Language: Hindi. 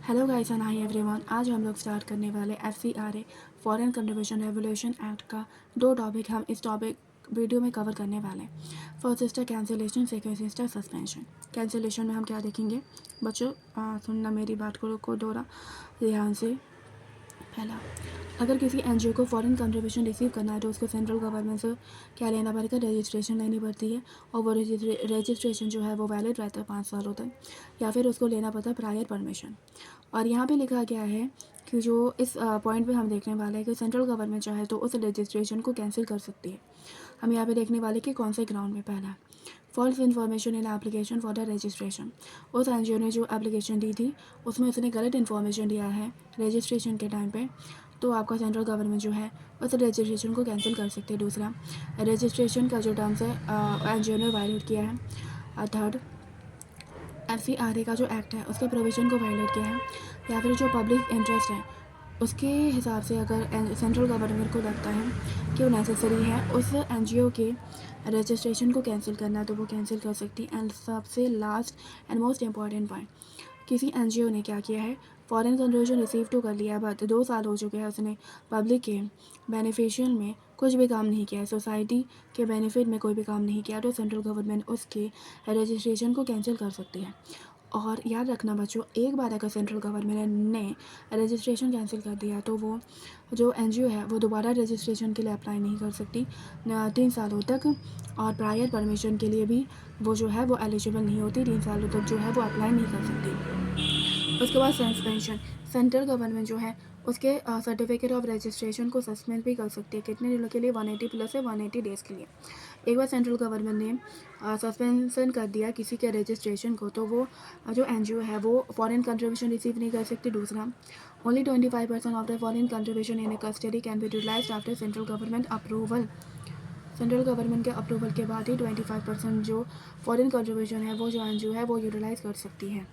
Hello guys and hi everyone. आज हम लोग स्टार्ट करने वाले FCRA foreign contribution revolution act का दो टॉपिक हम इस टॉपिक वीडियो में कवर करने वाले हैं। First sister cancellation, second sister suspension. Cancellation में हम क्या देखेंगे बच्चों, सुनना मेरी बात को दोहरा ध्यान से। पहला, अगर किसी एनजीओ को फॉरेन कंट्रीब्यूशन रिसीव करना है तो उसको सेंट्रल गवर्नमेंट से क्या लेना पड़ेगा, रजिस्ट्रेशन लेनी पड़ती है। और वो रजिस्ट्रेशन जो है वो वैलिड रहता है 5 सालों तक, या फिर उसको लेना पड़ता है प्रायर परमिशन। और यहाँ पे लिखा गया है कि जो इस पॉइंट पे हम देखने वाले हैं कि सेंट्रल गवर्नमेंट चाहे तो उस रजिस्ट्रेशन को कैंसिल कर सकती है। हम यहाँ पे देखने वाले कि कौन से ग्राउंड में। पहला, false information in application for the registration. उस एनजीओ ने जो एप्लीकेशन दी थी उसमें उसने गलत इन्फॉर्मेशन दिया है रजिस्ट्रेशन के टाइम पे, तो आपका सेंट्रल गवर्नमेंट जो है उस रजिस्ट्रेशन को कैंसिल कर सकते हैं। दूसरा, रजिस्ट्रेशन का जो टर्म्स है एनजीओ ने वायलेट किया है। थर्ड, FCRA का जो एक्ट है उसके प्रोविज़न को वायलेट किया है, या फिर जो पब्लिक इंटरेस्ट है उसके हिसाब से अगर सेंट्रल गवर्नमेंट को लगता है कि वो नेसेसरी है उस एनजीओ के रजिस्ट्रेशन को कैंसिल करना तो वो कैंसिल कर सकती है। एंड सबसे last and most important point, किसी एनजीओ ने क्या किया है, फॉरेन कंट्रीब्यूशन रिसीव तो कर लिया, बट 2 साल हो चुके हैं उसने पब्लिक के बेनिफिशियल में कुछ भी काम नहीं किया है, सोसाइटी के बेनिफिट में कोई भी काम नहीं किया, तो सेंट्रल गवर्नमेंट उसके रजिस्ट्रेशन को कैंसिल कर सकती है। और याद रखना बच्चों, एक बार अगर सेंट्रल गवर्नमेंट ने रजिस्ट्रेशन कैंसिल कर दिया तो वो जो एनजीओ है वो दोबारा रजिस्ट्रेशन के लिए अप्लाई नहीं कर सकती 3 सालों तक। और प्रायर परमिशन के लिए भी वो जो है वो एलिजिबल नहीं होती, 3 सालों तक जो है वो अप्लाई नहीं कर सकती। उसके बाद सस्पेंशन, सेंट्रल गवर्नमेंट जो है उसके सर्टिफिकेट ऑफ रजिस्ट्रेशन को सस्पेंड भी कर सकती है। कितने दिनों के लिए, 180 प्लस है 180 डेज़ के लिए। एक बार सेंट्रल गवर्नमेंट ने सस्पेंशन कर दिया किसी के रजिस्ट्रेशन को तो वो जो एनजीओ है वो फॉरेन कंट्रीब्यूशन रिसीव नहीं कर सकती। दूसरा, only 25% of the foreign contribution in custody can be utilised after central government approval. Central government के अप्रूवल के बाद ही 25% जो फॉरेन कंट्रीब्यूशन है वो जो एनजीओ है वो यूटिलाइज़ कर सकती है।